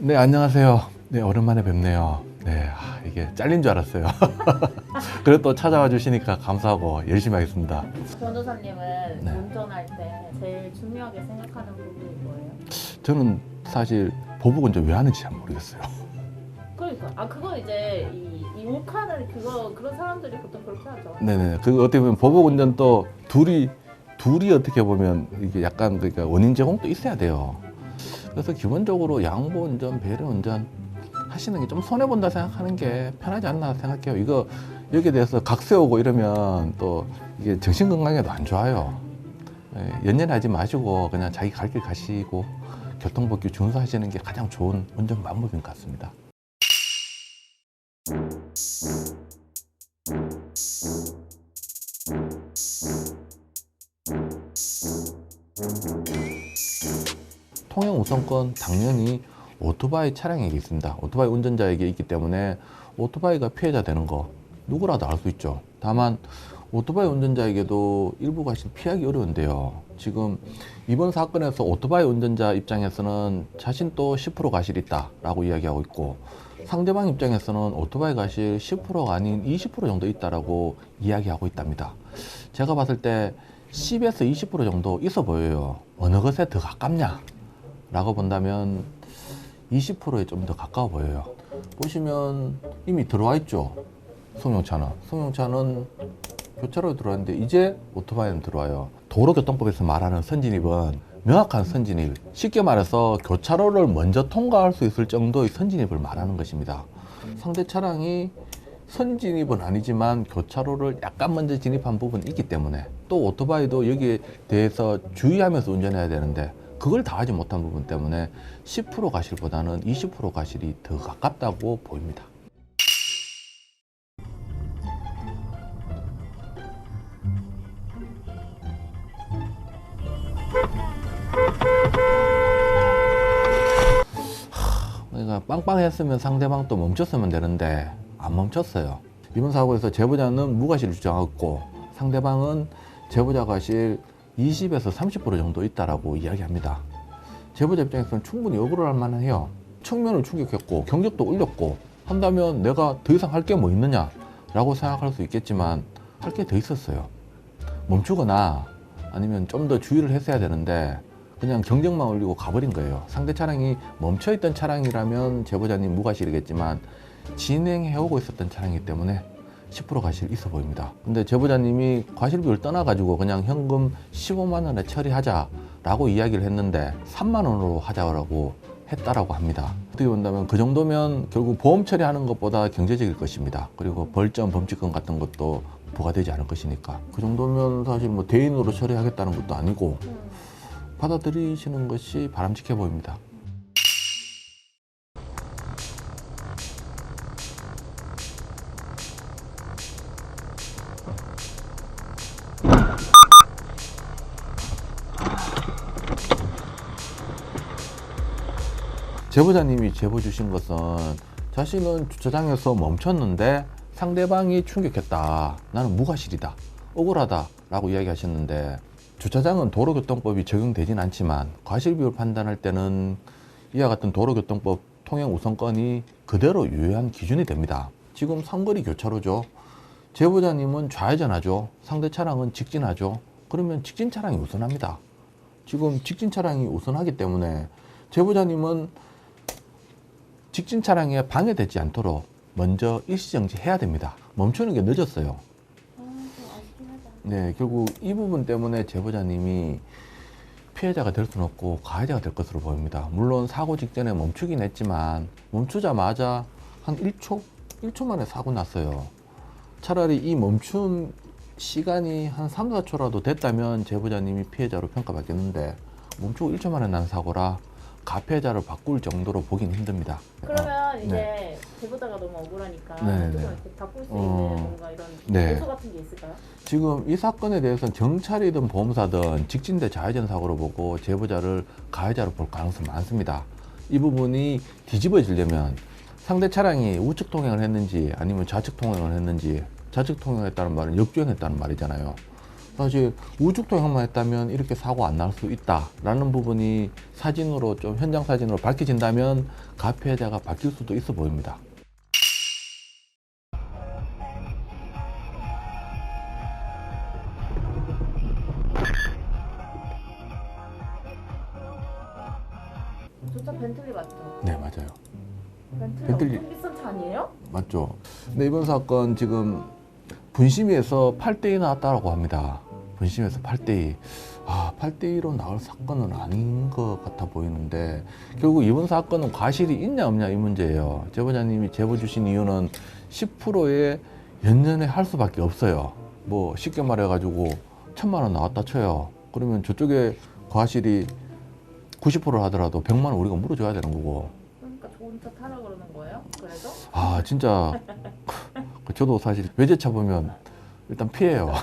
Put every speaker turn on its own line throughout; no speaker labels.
네, 안녕하세요. 네, 오랜만에 뵙네요. 네, 이게 잘린 줄 알았어요. 그래도 또 찾아와 주시니까 감사하고 열심히 하겠습니다.
변호사님은
네.
운전할 때 제일 중요하게 생각하는 부분이 뭐예요?
저는 사실 보복 운전 왜 하는지 잘 모르겠어요.
그러니까 그거 이제 이 울카는 그런 사람들이 보통 그렇게 하죠.
네네. 그 어떻게 보면 보복 운전도 둘이 어떻게 보면 이게 약간 그러니까 원인 제공도 있어야 돼요. 그래서 기본적으로 양보 운전, 배려 운전 하시는 게 좀 손해 본다 생각하는 게 편하지 않나 생각해요. 이거 여기에 대해서 각 세우고 이러면 또 이게 정신 건강에도 안 좋아요. 연연하지 마시고 그냥 자기 갈 길 가시고 교통법규 준수하시는 게 가장 좋은 운전 방법인 것 같습니다. 통행 우선권 당연히 오토바이 차량에게 있습니다. 오토바이 운전자에게 있기 때문에 오토바이가 피해자 되는 거 누구라도 알 수 있죠. 다만 오토바이 운전자에게도 일부 과실 피하기 어려운데요. 지금 이번 사건에서 오토바이 운전자 입장에서는 자신도 10% 과실이 있다라고 이야기하고 있고, 상대방 입장에서는 오토바이 과실 10%가 아닌 20% 정도 있다라고 이야기하고 있답니다. 제가 봤을 때 10에서 20% 정도 있어 보여요. 어느 것에 더 가깝냐 라고 본다면 20%에 좀 더 가까워 보여요. 보시면 이미 들어와 있죠. 승용차는 교차로에 들어왔는데 이제 오토바이는 들어와요. 도로교통법에서 말하는 선진입은 명확한 선진입, 쉽게 말해서 교차로를 먼저 통과할 수 있을 정도의 선진입을 말하는 것입니다. 상대 차량이 선진입은 아니지만 교차로를 약간 먼저 진입한 부분이 있기 때문에, 또 오토바이도 여기에 대해서 주의하면서 운전해야 되는데 그걸 다 하지 못한 부분 때문에 10% 과실보다는 20% 과실이 더 가깝다고 보입니다. 그러니까 빵빵했으면 상대방도 멈췄으면 되는데 안 멈췄어요. 이번 사고에서 제보자는 무과실을 주장했고 상대방은 제보자 과실 20에서 30% 정도 있다라고 이야기합니다. 제보자 입장에서는 충분히 억울할 만해요. 측면을 충격했고 경적도 울렸고 한다면 내가 더 이상 할 게 뭐 있느냐 라고 생각할 수 있겠지만 할 게 더 있었어요. 멈추거나 아니면 좀 더 주의를 했어야 되는데 그냥 경적만 울리고 가버린 거예요. 상대 차량이 멈춰있던 차량이라면 제보자님 무과실이겠지만 진행해오고 있었던 차량이기 때문에 10% 과실 있어 보입니다. 근데 제보자님이 과실비를 떠나가지고 그냥 현금 15만 원에 처리하자라고 이야기를 했는데 3만 원으로 하자고 했다라고 합니다. 어떻게 본다면 그 정도면 결국 보험 처리하는 것보다 경제적일 것입니다. 그리고 벌점, 범칙금 같은 것도 부과되지 않을 것이니까 그 정도면 사실 뭐 대인으로 처리하겠다는 것도 아니고 받아들이시는 것이 바람직해 보입니다. 제보자님이 제보 주신 것은 자신은 주차장에서 멈췄는데 상대방이 충격했다. 나는 무과실이다. 억울하다. 라고 이야기하셨는데, 주차장은 도로교통법이 적용되진 않지만 과실비율 판단할 때는 이와 같은 도로교통법 통행 우선권이 그대로 유효한 기준이 됩니다. 지금 삼거리 교차로죠. 제보자님은 좌회전하죠. 상대 차량은 직진하죠. 그러면 직진 차량이 우선합니다. 지금 직진 차량이 우선하기 때문에 제보자님은 직진 차량에 방해되지 않도록 먼저 일시정지해야 됩니다. 멈추는 게 늦었어요. 네, 결국 이 부분 때문에 제보자님이 피해자가 될 수는 없고 가해자가 될 것으로 보입니다. 물론 사고 직전에 멈추긴 했지만 멈추자마자 한 1초 만에 사고 났어요. 차라리 이 멈춘 시간이 한 3, 4초라도 됐다면 제보자님이 피해자로 평가받겠는데 멈추고 1초 만에 난 사고라 가피해자를 바꿀 정도로 보긴 힘듭니다.
그러면 이제
네.
제보자가 너무 억울하니까
네,
좀
네.
이렇게 바꿀 수 있는 뭔가 이런
네.
요소 같은 게 있을까요?
지금 이 사건에 대해서는 경찰이든 보험사든 직진 대 좌회전 사고로 보고 제보자를 가해자로 볼 가능성이 많습니다. 이 부분이 뒤집어지려면 상대 차량이 우측 통행을 했는지 아니면 좌측 통행을 했는지, 좌측 통행을 했다는 말은 역주행했다는 말이잖아요. 사실 우측 통행만 했다면 이렇게 사고 안 날 수 있다라는 부분이 사진으로 좀 현장 사진으로 밝혀진다면 가피해자가 바뀔 수도 있어 보입니다.
저 차 벤틀리 맞죠?
네, 맞아요.
벤틀리
벤틀리.
엄청 비싼 차 아니에요?
맞죠. 근데 이번 사건 지금 분심위에서 8대2 나왔다고 합니다. 분심에서 8대2. 8대2로 나올 사건은 아닌 것 같아 보이는데 결국 이번 사건은 과실이 있냐 없냐 이 문제예요. 제보자님이 제보 주신 이유는 10%의 연연해 할 수밖에 없어요. 뭐 쉽게 말해가지고 1,000만 원 나왔다 쳐요. 그러면 저쪽에 과실이 90%를 하더라도 100만 원 우리가 물어줘야 되는 거고.
그러니까 좋은 차 타라 그러는 거예요? 그래서?
진짜 저도 사실 외제차 보면 일단 피해요.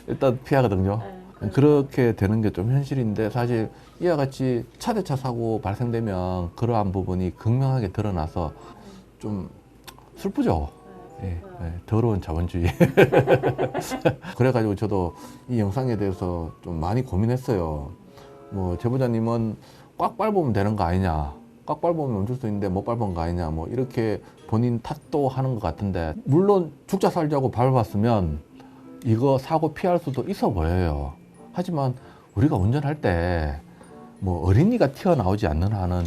일단 피하거든요.
네.
그렇게 되는 게 좀 현실인데 사실 이와 같이 차대차 사고 발생되면 그러한 부분이 극명하게 드러나서 좀 슬프죠.
네,
더러운 자본주의. 그래가지고 저도 이 영상에 대해서 좀 많이 고민했어요. 뭐 제보자님은 꽉 밟으면 되는 거 아니냐, 꽉 밟으면 멈출 수 있는데 못 밟은 거 아니냐, 뭐 이렇게 본인 탓도 하는 것 같은데, 물론 죽자 살자고 밟았으면 이거 사고 피할 수도 있어 보여요. 하지만 우리가 운전할 때 뭐 어린이가 튀어나오지 않는 한은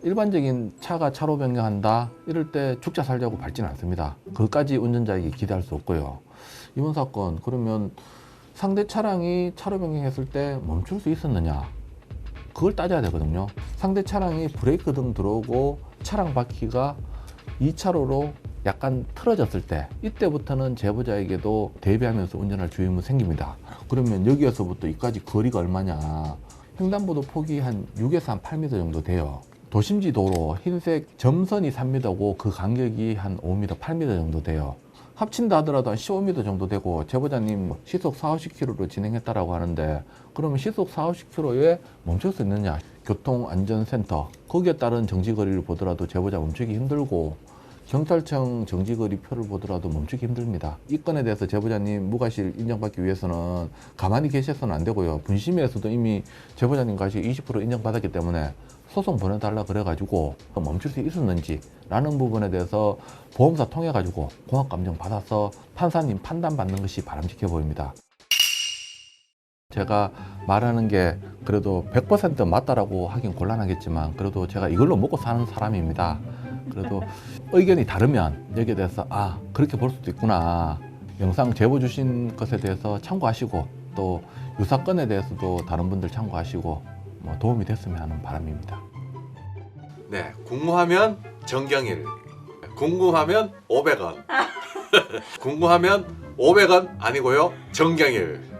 일반적인 차가 차로 변경한다 이럴 때 죽자 살자고 밟지는 않습니다. 그것까지 운전자에게 기대할 수 없고요. 이번 사건 그러면 상대 차량이 차로 변경했을 때 멈출 수 있었느냐, 그걸 따져야 되거든요. 상대 차량이 브레이크 등 들어오고 차량 바퀴가 2차로로 약간 틀어졌을 때, 이때부터는 제보자에게도 대비하면서 운전할 주의무 생깁니다. 그러면 여기에서부터 이까지 거리가 얼마냐, 횡단보도 폭이 한 6에서 한 8m 정도 돼요. 도심지 도로 흰색 점선이 3m고 그 간격이 한 5m, 8m 정도 돼요. 합친다 하더라도 한 15m 정도 되고, 제보자님 시속 4, 50km로 진행했다라고 하는데, 그러면 시속 4, 50km에 멈출 수 있느냐? 교통안전센터 거기에 따른 정지거리를 보더라도 제보자 멈추기 힘들고, 경찰청 정지거리 표를 보더라도 멈추기 힘듭니다. 이 건에 대해서 제보자님 무과실 인정받기 위해서는 가만히 계셔서는 안 되고요. 분심위에서도 이미 제보자님 과실 20% 인정받았기 때문에 소송 보내달라 그래가지고 멈출 수 있었는지 라는 부분에 대해서 보험사 통해가지고 공학감정 받아서 판사님 판단 받는 것이 바람직해 보입니다. 제가 말하는 게 그래도 100% 맞다라고 하긴 곤란하겠지만, 그래도 제가 이걸로 먹고 사는 사람입니다. 그래도 의견이 다르면 여기에 대해서 그렇게 볼 수도 있구나, 영상 제보 주신 것에 대해서 참고하시고, 또 유사건에 대해서도 다른 분들 참고하시고 뭐 도움이 됐으면 하는 바람입니다. 네, 궁금하면 정경일, 궁금하면 500원, 궁금하면 500원 아니고요, 정경일.